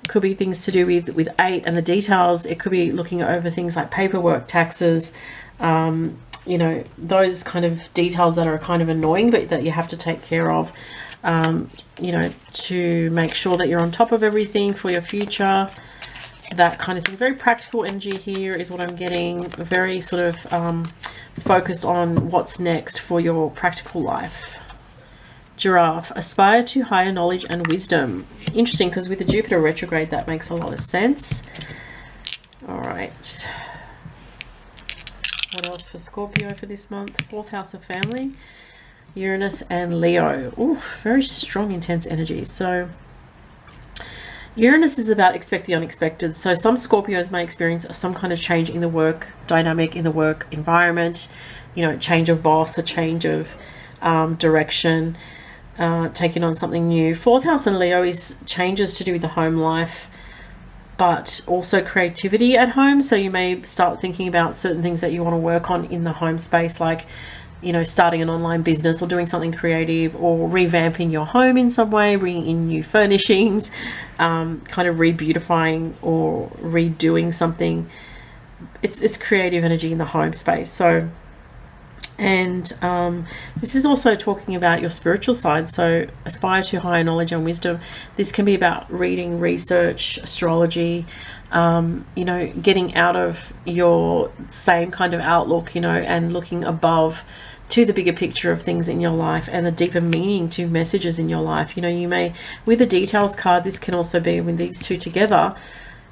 It could be things to do with 8 and the details. It could be looking over things like paperwork, taxes, you know, those kind of details that are kind of annoying but that you have to take care of, you know, to make sure that you're on top of everything for your future, that kind of thing. Very practical energy here is what I'm getting. Very sort of focused on what's next for your practical life. Giraffe. Aspire to higher knowledge and wisdom. Interesting, because with the Jupiter retrograde that makes a lot of sense. All right, what else for Scorpio for this month? 4th house of family, Uranus and Leo. Ooh, very strong, intense energy. So Uranus is about expect the unexpected. So some Scorpios may experience some kind of change in the work dynamic, in the work environment, you know, change of boss, a change of direction, taking on something new. 4th house and Leo is changes to do with the home life, but also creativity at home. So you may start thinking about certain things that you want to work on in the home space, like, you know, starting an online business or doing something creative, or revamping your home in some way, bringing in new furnishings, kind of re-beautifying or redoing something. It's creative energy in the home space. So, and this is also talking about your spiritual side. So aspire to higher knowledge and wisdom. This can be about reading, research, astrology, you know, getting out of your same kind of outlook, you know, and looking above to the bigger picture of things in your life and the deeper meaning to messages in your life. You know, you may, with the details card, this can also be with these two together,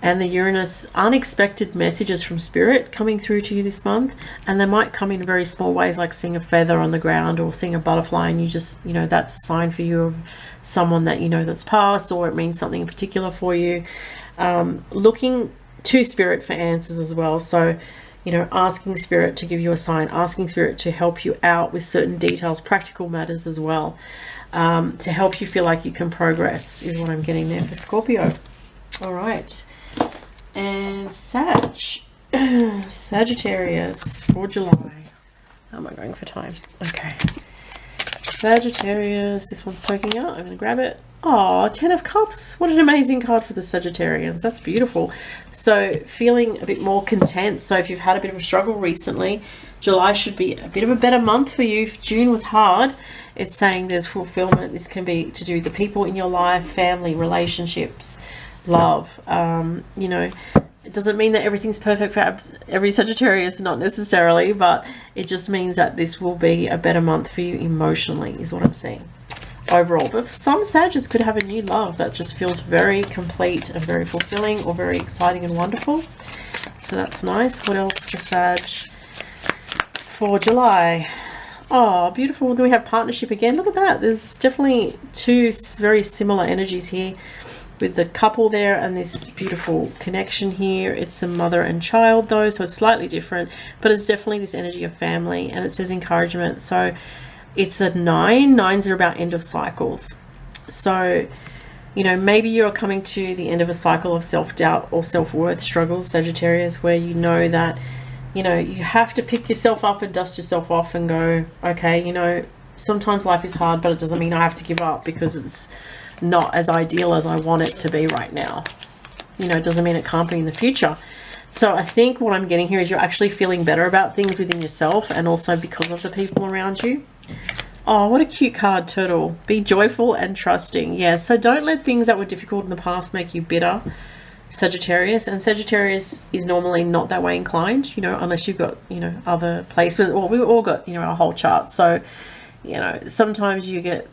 and the Uranus, unexpected messages from spirit coming through to you this month. And they might come in very small ways, like seeing a feather on the ground or seeing a butterfly, and you just, you know, that's a sign for you of someone that you know that's passed, or it means something in particular for you. Looking to spirit for answers as well. So, you know, asking spirit to give you a sign, asking spirit to help you out with certain details, practical matters as well, to help you feel like you can progress, is what I'm getting there for Scorpio. All right, and Sagittarius for July. How am I going for time? Okay, Sagittarius, this one's poking out. I'm going to grab it. Oh, 10 of Cups. What an amazing card for the Sagittarians. That's beautiful. So feeling a bit more content. So if you've had a bit of a struggle recently, July should be a bit of a better month for you. If June was hard, it's saying there's fulfillment. This can be to do with the people in your life, family, relationships, love. You know, it doesn't mean that everything's perfect for every Sagittarius, not necessarily, but it just means that this will be a better month for you emotionally, is what I'm saying. Overall, but some Sagittarius could have a new love that just feels very complete and very fulfilling, or very exciting and wonderful. So that's nice. What else for Sag for July? Oh, beautiful. Do we have partnership again? Look at that. There's definitely two very similar energies here with the couple there and this beautiful connection here. It's a mother and child though, so it's slightly different, but it's definitely this energy of family, and it says encouragement. So it's a 9. 9s are about end of cycles. So, you know, maybe you're coming to the end of a cycle of self-doubt or self-worth struggles, Sagittarius, where you know that, you know, you have to pick yourself up and dust yourself off and go, okay, you know, sometimes life is hard, but it doesn't mean I have to give up because it's not as ideal as I want it to be right now. You know, it doesn't mean it can't be in the future. So I think what I'm getting here is you're actually feeling better about things within yourself, and also because of the people around you. Oh, what a cute card, Turtle. Be joyful and trusting. Yeah, so don't let things that were difficult in the past make you bitter, Sagittarius. And Sagittarius is normally not that way inclined, you know, unless you've got, you know, other placements. Well, we've all got, you know, our whole chart. So, you know, sometimes you get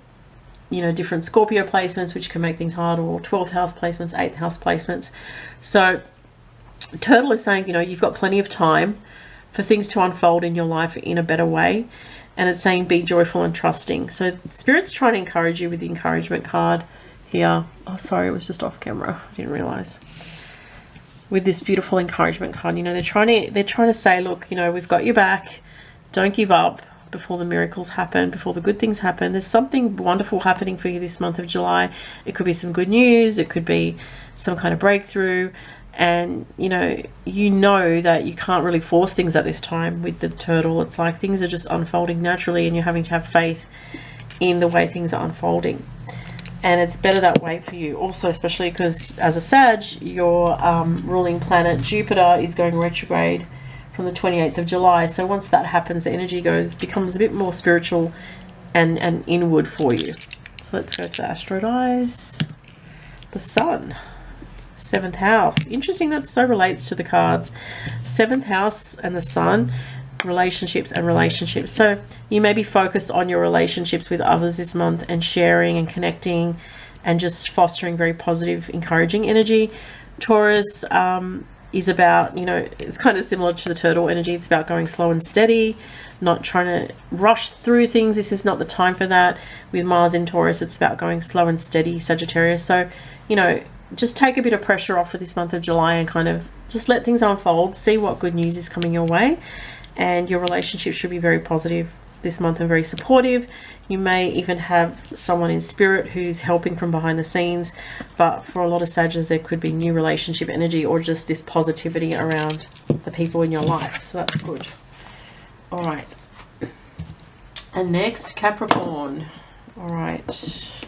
you know, different Scorpio placements, which can make things hard, or 12th house placements, 8th house placements. So Turtle is saying, you know, you've got plenty of time for things to unfold in your life in a better way. And it's saying be joyful and trusting. So Spirit's trying to encourage you with the encouragement card here. Oh, sorry, it was just off camera. I didn't realize. With this beautiful encouragement card, you know, they're trying to say, look, you know, we've got your back. Don't give up before the miracles happen, before the good things happen. There's something wonderful happening for you this month of July. It could be some good news. It could be some kind of breakthrough. And, you know that you can't really force things at this time with the Turtle. It's like things are just unfolding naturally, and you're having to have faith in the way things are unfolding. And it's better that way for you also, especially because as a Sag, your ruling planet Jupiter is going retrograde from the 28th of July. So once that happens, the energy becomes a bit more spiritual and inward for you. So let's go to the Astro Dice. The Sun, 7th house. Interesting, that so relates to the cards. 7th house and the Sun, relationships and relationships. So you may be focused on your relationships with others this month, and sharing and connecting and just fostering very positive, encouraging energy. Taurus is about, you know, it's kind of similar to the Turtle energy. It's about going slow and steady, not trying to rush through things. This is not the time for that. With Mars in Taurus, it's about going slow and steady, Sagittarius. So, you know, just take a bit of pressure off for this month of July and kind of just let things unfold. See what good news is coming your way. And your relationship should be very positive this month and very supportive. You may even have someone in spirit who's helping from behind the scenes, but for a lot of Sagittarius, there could be new relationship energy or just this positivity around the people in your life. So that's good. All right. And next, Capricorn. All right. Just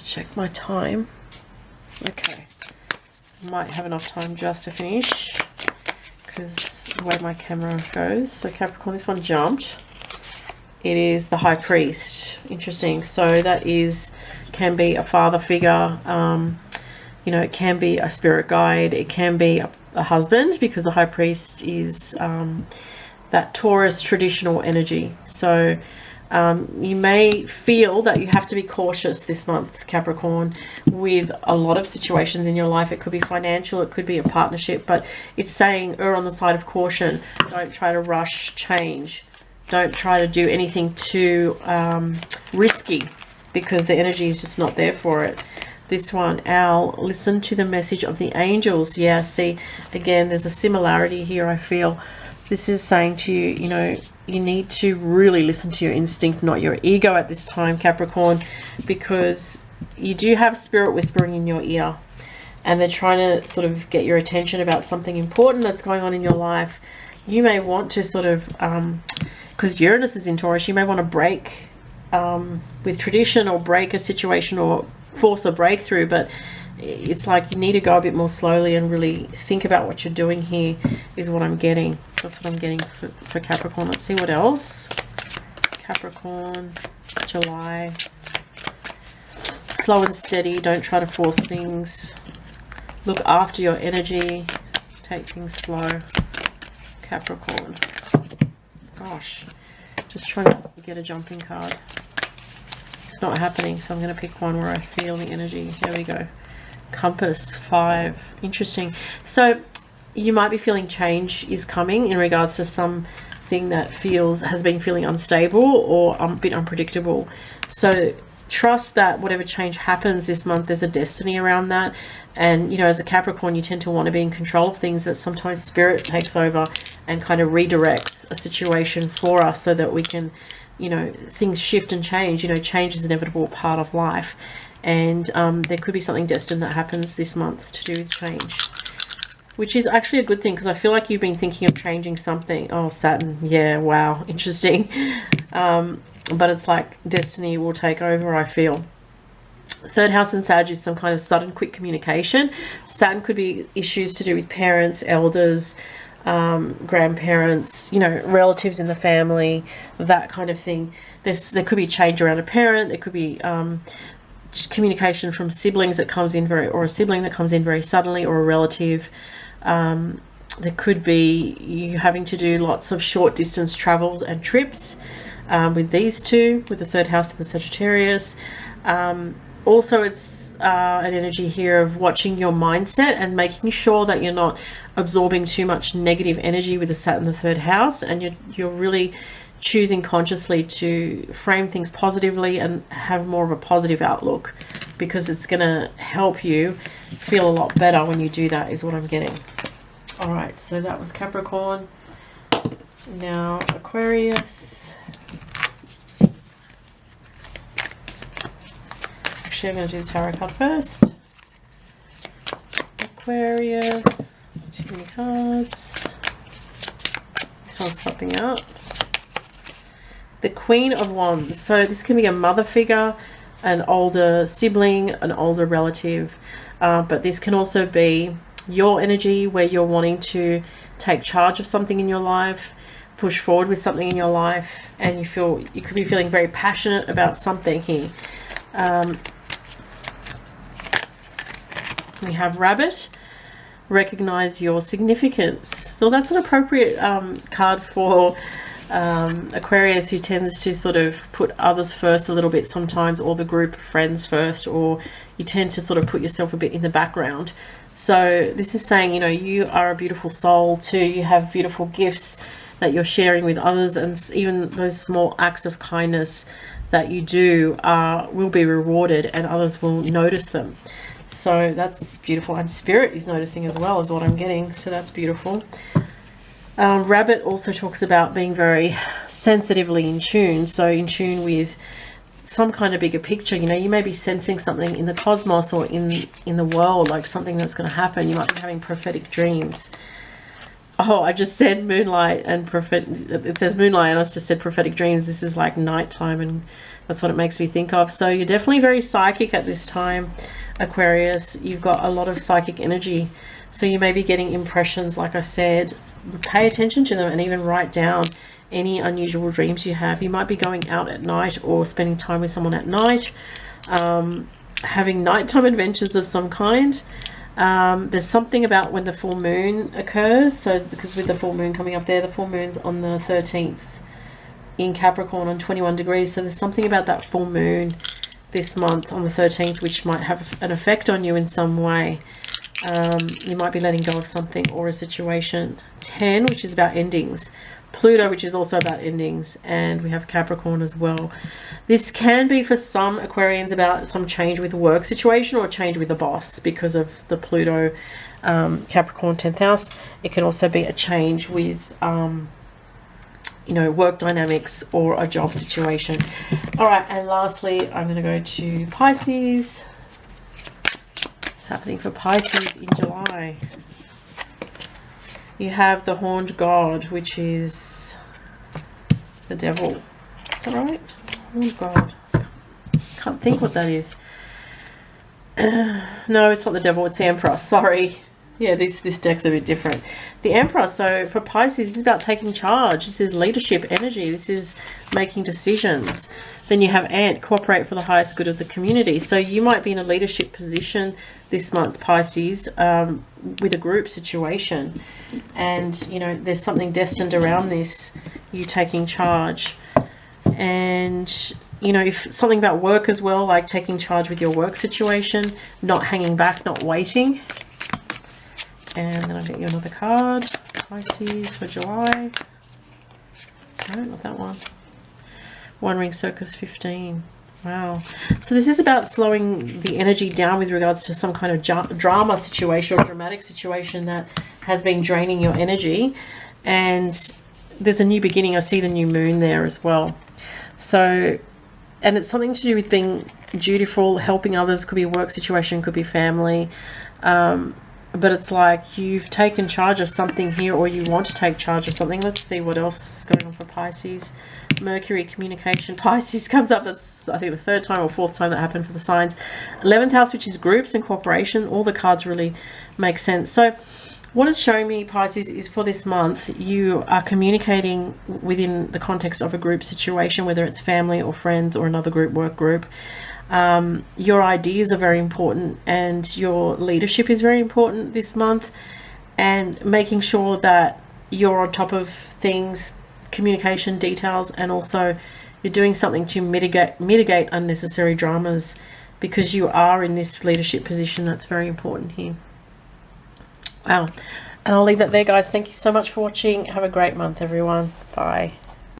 check my time. Okay. Might have enough time just to finish, because the way my camera goes. So Capricorn, this one jumped. It is the High Priest. Interesting. So that can be a father figure. You know, it can be a spirit guide. It can be a husband, because the High Priest is that Taurus traditional energy. So you may feel that you have to be cautious this month, Capricorn, with a lot of situations in your life. It could be financial, it could be a partnership, but it's saying err on the side of caution. Don't try to rush change. Don't try to do anything too risky, because the energy is just not there for it. This one, Owl, listen to the message of the angels. Yeah, see, again, there's a similarity here, I feel. This is saying to you, you know, you need to really listen to your instinct, not your ego at this time, Capricorn, because you do have spirit whispering in your ear, and they're trying to sort of get your attention about something important that's going on in your life. You may want to sort of, because Uranus is in Taurus, you may want to break with tradition, or break a situation, or force a breakthrough, but it's like you need to go a bit more slowly and really think about what you're doing here, is what I'm getting. That's what I'm getting for Capricorn. Let's see what else. Capricorn, July. Slow and steady. Don't try to force things. Look after your energy. Take things slow. Capricorn. Gosh. Just trying to get a jumping card. It's not happening, so I'm going to pick one where I feel the energy. There we go. Compass, 5. Interesting. So you might be feeling change is coming in regards to something that has been feeling unstable or a bit unpredictable. So trust that whatever change happens this month, there's a destiny around that. And, you know, as a Capricorn, you tend to want to be in control of things, but sometimes spirit takes over and kind of redirects a situation for us so that we can, you know, things shift and change. You know, change is an inevitable part of life. And there could be something destined that happens this month to do with change, which is actually a good thing, because I feel like you've been thinking of changing something. Oh, Saturn. Yeah, wow. Interesting. But it's like destiny will take over, I feel. 3rd house and Sag is some kind of sudden, quick communication. Saturn could be issues to do with parents, elders, grandparents, you know, relatives in the family, that kind of thing. There could be change around a parent. There could be communication from siblings that comes in or a sibling that comes in very suddenly, or a relative. There could be you having to do lots of short distance travels and trips. with these two, with the third house and the Sagittarius. Also, it's an energy here of watching your mindset and making sure that you're not absorbing too much negative energy with the Saturn in the third house, and you're really choosing consciously to frame things positively and have more of a positive outlook, because it's going to help you feel a lot better when you do that, is what I'm getting. All right, so that was Capricorn. Now Aquarius. Actually, I'm going to do the tarot card first. Aquarius. Too many cards. This one's popping out. The Queen of Wands. So this can be a mother figure, an older sibling, an older relative, but this can also be your energy where you're wanting to take charge of something in your life, push forward with something in your life, and you could be feeling very passionate about something here. We have Rabbit. Recognize your significance. So that's an appropriate card for Aquarius, who tends to sort of put others first a little bit sometimes, or the group of friends first, or you tend to sort of put yourself a bit in the background. So this is saying, you know, you are a beautiful soul too. You have beautiful gifts that you're sharing with others, and even those small acts of kindness that you do will be rewarded, and others will notice them. So that's beautiful, and Spirit is noticing as well, is what I'm getting. So that's beautiful. Rabbit also talks about being very sensitively in tune, so in tune with some kind of bigger picture. You know, you may be sensing something in the cosmos or in the world, like something that's going to happen. You might be having prophetic dreams. Oh, I just said moonlight and it says moonlight, and I just said prophetic dreams. This is like nighttime, and that's what it makes me think of. So you're definitely very psychic at this time, Aquarius. You've got a lot of psychic energy, so you may be getting impressions. Like I said, pay attention to them and even write down any unusual dreams you have. You might be going out at night or spending time with someone at night, having nighttime adventures of some kind. There's something about when the full moon occurs, so because with the full moon coming up there, the full moon's on the 13th in Capricorn on 21 degrees, so there's something about that full moon this month on the 13th which might have an effect on you in some way. You might be letting go of something or a situation. 10, which is about endings. Pluto, which is also about endings, and we have Capricorn as well. This can be for some Aquarians about some change with a work situation or change with a boss because of the Pluto Capricorn 10th house. It can also be a change with you know, work dynamics or a job situation. All right, and lastly, I'm going to go to Pisces. What's happening for Pisces in July? You have the Horned God, which is the devil. Is that right? Horned God. Can't think what that is. No, it's not the devil. It's the Emperor. Sorry. Yeah, this deck's a bit different. The Emperor. So for Pisces, this is about taking charge. This is leadership energy. This is making decisions. Then you have Ant, cooperate for the highest good of the community. So you might be in a leadership position this month, Pisces, with a group situation. And, you know, there's something destined around this, you taking charge. And, you know, if something about work as well, like taking charge with your work situation, not hanging back, not waiting. And then I'll get you another card, Pisces for July. No, not that one. One Ring Circus 15. Wow. So this is about slowing the energy down with regards to some kind of drama situation or dramatic situation that has been draining your energy. And there's a new beginning. I see the new moon there as well. So, and it's something to do with being dutiful, helping others. Could be a work situation, could be family. But it's like you've taken charge of something here, or you want to take charge of something. Let's see what else is going on for Pisces. Mercury, communication. Pisces comes up. That's, I think, the third time or fourth time that happened for the signs. 11th house, which is groups and cooperation. All the cards really make sense. So what it's showing me, Pisces, is for this month, you are communicating within the context of a group situation, whether it's family or friends or another group, work group. Your ideas are very important, and your leadership is very important this month, and making sure that you're on top of things communication details, and also you're doing something to mitigate unnecessary dramas, because you are in this leadership position. That's very important here. Wow. And I'll leave that there, guys. Thank you so much for watching. Have a great month, everyone. Bye.